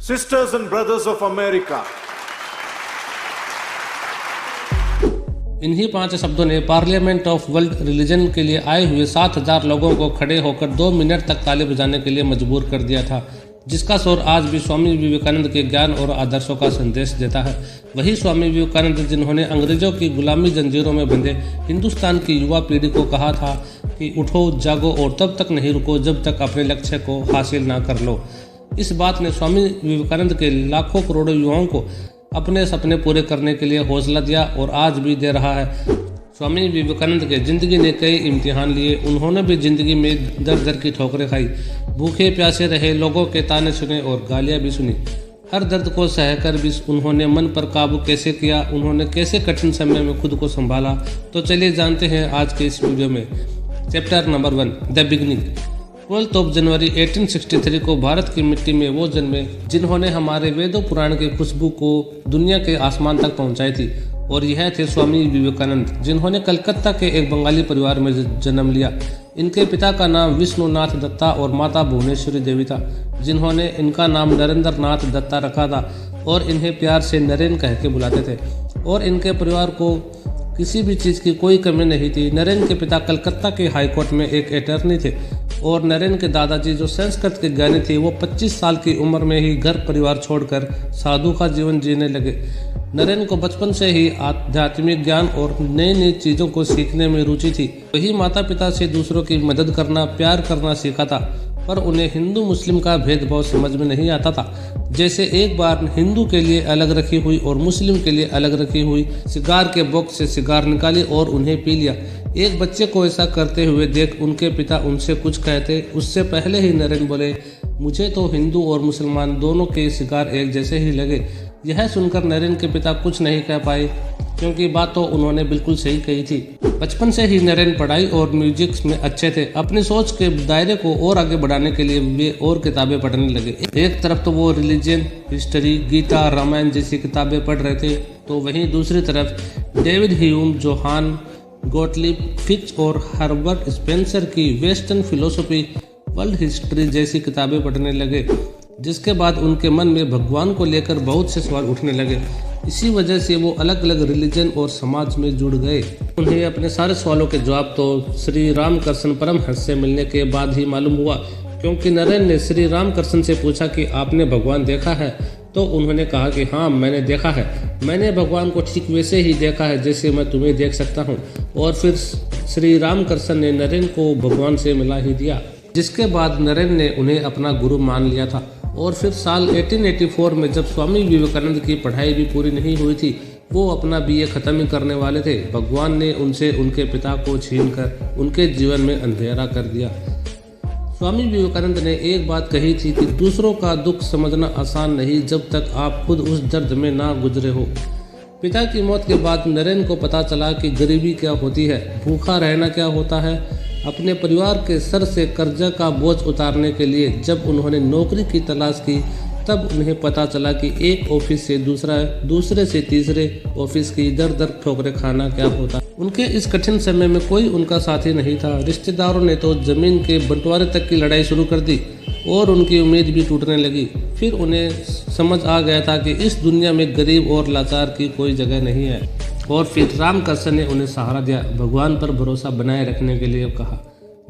sisters and brothers of America. इन्हीं 5 शब्दों ने पार्लियामेंट ऑफ वर्ल्ड रिलीजन के लिए आए हुए 7,000 लोगों को खड़े होकर 2 मिनट तक ताली बजाने के लिए मजबूर कर दिया था, जिसका शोर आज भी स्वामी विवेकानंद के ज्ञान और आदर्शों का संदेश देता है। वही स्वामी विवेकानंद जिन्होंने अंग्रेजों की गुलामी जंजीरों में बंधे हिंदुस्तान की युवा पीढ़ी को कहा था कि उठो, जागो और तब तक नहीं रुको जब तक अपने लक्ष्य को हासिल ना कर लो। इस बात ने स्वामी विवेकानंद के लाखों करोड़ों युवाओं को अपने सपने पूरे करने के लिए हौसला दिया और आज भी दे रहा है। स्वामी विवेकानंद के ज़िंदगी ने कई इम्तिहान लिए। उन्होंने भी ज़िंदगी में दर दर की ठोकरें खाई, भूखे प्यासे रहे, लोगों के ताने सुने और गालियाँ भी सुनी। हर दर्द को सहकर भी उन्होंने मन पर काबू कैसे किया, उन्होंने कैसे कठिन समय में खुद को संभाला, तो चलिए जानते हैं आज के इस वीडियो में। Chapter number 1, the beginning. 12 जनवरी 1863 को भारत की मिट्टी में वो जन्मे जिन्होंने हमारे वेदों पुराण की खुशबू को दुनिया के आसमान तक पहुंचाई थी, और यह थे स्वामी विवेकानंद, जिन्होंने कलकत्ता के एक बंगाली परिवार में जन्म लिया। इनके पिता का नाम विष्णुनाथ दत्ता और माता भुवनेश्वरी देवी था, जिन्होंने इनका नाम नरेंद्र नाथ दत्ता रखा था और इन्हें प्यार से नरेन कह के बुलाते थे। और इनके परिवार को किसी भी चीज़ की कोई कमी नहीं थी। नरेन के पिता कलकत्ता के हाई कोर्ट में एक अटॉर्नी थे और नरेन के दादाजी जो संस्कृत के ज्ञानी थे, वो 25 साल की उम्र में ही घर परिवार छोड़कर साधु का जीवन जीने लगे। नरेन को बचपन से ही आध्यात्मिक ज्ञान और नई नई चीज़ों को सीखने में रुचि थी। वही माता पिता से दूसरों की मदद करना, प्यार करना सीखा था, पर उन्हें हिंदू मुस्लिम का भेदभाव समझ में नहीं आता था। जैसे एक बार हिंदू के लिए अलग रखी हुई और मुस्लिम के लिए अलग रखी हुई सिगार के बॉक्स से सिगार निकाली और उन्हें पी लिया। एक बच्चे को ऐसा करते हुए देख उनके पिता उनसे कुछ कहते, उससे पहले ही नरेन बोले, मुझे तो हिंदू और मुसलमान दोनों के सिगार एक जैसे ही लगे। यह सुनकर नरेन के पिता कुछ नहीं कह पाए, क्योंकि बात तो उन्होंने बिल्कुल सही कही थी। बचपन से ही नरेन पढ़ाई और म्यूजिक में अच्छे थे। अपनी सोच के दायरे को और आगे बढ़ाने के लिए वे और किताबें पढ़ने लगे। एक तरफ तो वो रिलीजन, हिस्ट्री, गीता, रामायण जैसी किताबें पढ़ रहे थे, तो वहीं दूसरी तरफ David Hume, Johann Gottlieb Fichte और हर्बर्ट स्पेंसर की वेस्टर्न फिलोसफी, वर्ल्ड हिस्ट्री जैसी किताबें पढ़ने लगे, जिसके बाद उनके मन में भगवान को लेकर बहुत से सवाल उठने लगे। इसी वजह से वो अलग अलग रिलीजन और समाज में जुड़ गए। उन्हें अपने सारे सवालों के जवाब तो श्री रामकृष्ण परमहंस से मिलने के बाद ही मालूम हुआ, क्योंकि नरेन ने श्री रामकृष्ण से पूछा कि आपने भगवान देखा है, तो उन्होंने कहा कि हाँ, मैंने देखा है। मैंने भगवान को ठीक वैसे ही देखा है जैसे मैं तुम्हें देख सकता हूँ। और फिर श्री रामकृष्ण ने नरेन को भगवान से मिला ही दिया, जिसके बाद नरेन ने उन्हें अपना गुरु मान लिया था। और फिर साल 1884 में जब स्वामी विवेकानंद की पढ़ाई भी पूरी नहीं हुई थी, वो अपना बीए खत्म ही करने वाले थे, भगवान ने उनसे उनके पिता को छीनकर उनके जीवन में अंधेरा कर दिया। स्वामी विवेकानंद ने एक बात कही थी कि दूसरों का दुख समझना आसान नहीं जब तक आप खुद उस दर्द में ना गुजरे हो। पिता की मौत के बाद नरेन को पता चला कि गरीबी क्या होती है, भूखा रहना क्या होता है। अपने परिवार के सर से कर्जा का बोझ उतारने के लिए जब उन्होंने नौकरी की तलाश की, तब उन्हें पता चला कि एक ऑफिस से दूसरे से तीसरे ऑफिस की दर दर ठोकरें खाना क्या होता। उनके इस कठिन समय में कोई उनका साथी नहीं था। रिश्तेदारों ने तो जमीन के बंटवारे तक की लड़ाई शुरू कर दी और उनकी उम्मीद भी टूटने लगी। फिर उन्हें समझ आ गया था कि इस दुनिया में गरीब और लाचार की कोई जगह नहीं है। और फिर रामकृष्ण ने उन्हें सहारा दिया, भगवान पर भरोसा बनाए रखने के लिए कहा।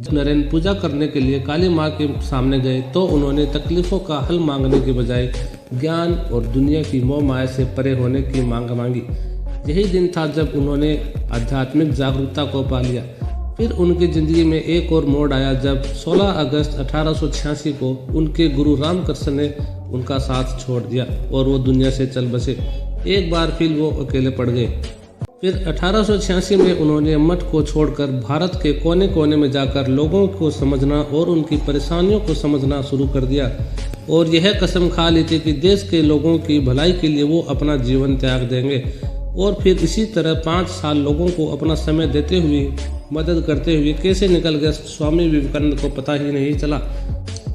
जब नरेन पूजा करने के लिए काली माँ के सामने गए, तो उन्होंने तकलीफों का हल मांगने के बजाय ज्ञान और दुनिया की मोह माया से परे होने की मांग मांगी। यही दिन था जब उन्होंने आध्यात्मिक जागरूकता को पा लिया। फिर उनकी जिंदगी में एक और मोड़ आया जब 16 अगस्त 1886 को उनके गुरु रामकृष्ण ने उनका साथ छोड़ दिया और वो दुनिया से चल बसे। एक बार फिर वो अकेले पड़ गए। फिर 1886 में उन्होंने मठ को छोड़कर भारत के कोने कोने में जाकर लोगों को समझना और उनकी परेशानियों को समझना शुरू कर दिया, और यह कसम खा ली थी कि देश के लोगों की भलाई के लिए वो अपना जीवन त्याग देंगे। और फिर इसी तरह 5 साल लोगों को अपना समय देते हुए, मदद करते हुए कैसे निकल गया स्वामी विवेकानंद को पता ही नहीं चला।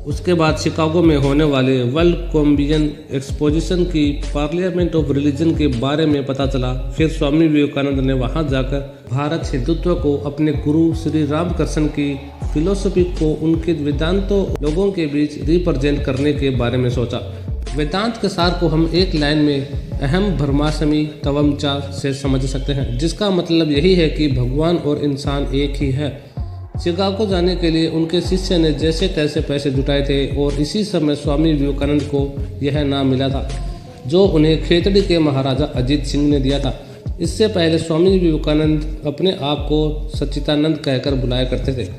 उसके बाद शिकागो में होने वाले वर्ल्ड कॉम्बियन एक्सपोजिशन की पार्लियामेंट ऑफ रिलीजन के बारे में पता चला। फिर स्वामी विवेकानंद ने वहां जाकर भारत हिंदुत्व को, अपने गुरु श्री रामकृष्ण की फिलोसफी को उनके वेदांतों लोगों के बीच रिप्रेजेंट करने के बारे में सोचा। वेदांत के सार को हम एक लाइन में अहम ब्रह्मास्मि तवमचा से समझ सकते हैं, जिसका मतलब यही है कि भगवान और इंसान एक ही है। शिकागो जाने के लिए उनके शिष्य ने जैसे तैसे पैसे जुटाए थे और इसी समय स्वामी विवेकानंद को यह नाम मिला था, जो उन्हें खेतड़ी के महाराजा अजीत सिंह ने दिया था। इससे पहले स्वामी विवेकानंद अपने आप को सच्चिदानंद कहकर बुलाया करते थे।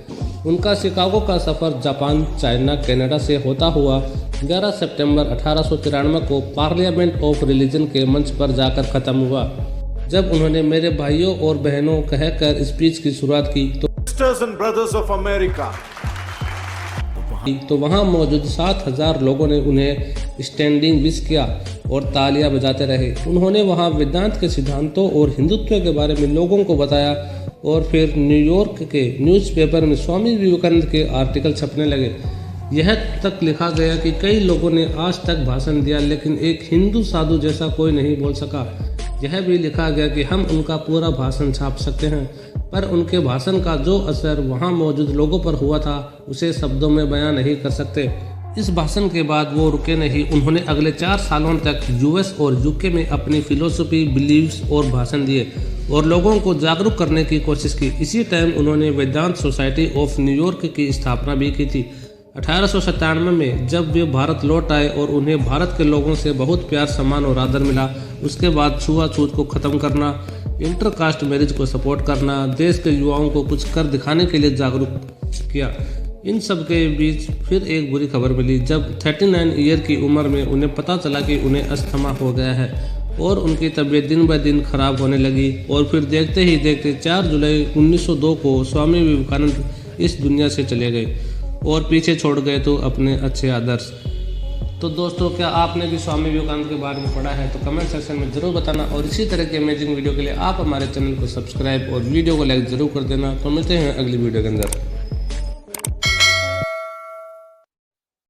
उनका शिकागो का सफ़र जापान, चाइना, कनाडा से होता हुआ 11 सितंबर 1893 को पार्लियामेंट ऑफ रिलीजन के मंच पर जाकर ख़त्म हुआ। जब उन्होंने मेरे भाइयों और बहनों कहकर स्पीच की शुरुआत की Sisters and brothers of America. तो वहां मौजूद 7000 लोगों ने उन्हें स्टैंडिंग विश किया और तालियां बजाते रहे। उन्होंने वहां वेदांत के सिद्धांतों और हिंदुत्व के बारे में लोगों को बताया और फिर न्यूयॉर्क के न्यूज़पेपर में स्वामी विवेकानंद के आर्टिकल छपने लगे। यह तक लिखा गया कि कई लोगों ने आज तक भाषण दिया, लेकिन एक हिंदू साधु जैसा कोई नहीं बोल सका। यह भी लिखा गया कि हम उनका पूरा भाषण छाप सकते हैं, पर उनके भाषण का जो असर वहां मौजूद लोगों पर हुआ था उसे शब्दों में बयां नहीं कर सकते। इस भाषण के बाद वो रुके नहीं। उन्होंने अगले 4 सालों तक यूएस और यूके में अपनी फिलोसफी, बिलीव्स और भाषण दिए और लोगों को जागरूक करने की कोशिश की। इसी टाइम उन्होंने वेदांत सोसाइटी ऑफ न्यूयॉर्क की स्थापना भी की थी। 1897 में जब वे भारत लौट आए और उन्हें भारत के लोगों से बहुत प्यार, सम्मान और आदर मिला। उसके बाद छुआछूत को ख़त्म करना, इंटरकास्ट मैरिज को सपोर्ट करना, देश के युवाओं को कुछ कर दिखाने के लिए जागरूक किया। इन सब के बीच फिर एक बुरी खबर मिली जब 39 ईयर की उम्र में उन्हें पता चला कि उन्हें अस्थमा हो गया है और उनकी तबीयत दिन ब दिन खराब होने लगी। और फिर देखते ही देखते 4 जुलाई 1902 को स्वामी विवेकानंद इस दुनिया से चले गए और पीछे छोड़ गए तो अपने अच्छे आदर्श। तो दोस्तों, क्या आपने भी स्वामी विवेकानंद के बारे में पढ़ा है? तो कमेंट सेक्शन में ज़रूर बताना और इसी तरह के अमेजिंग वीडियो के लिए आप हमारे चैनल को सब्सक्राइब और वीडियो को लाइक ज़रूर कर देना। तो मिलते हैं अगली वीडियो के अंदर।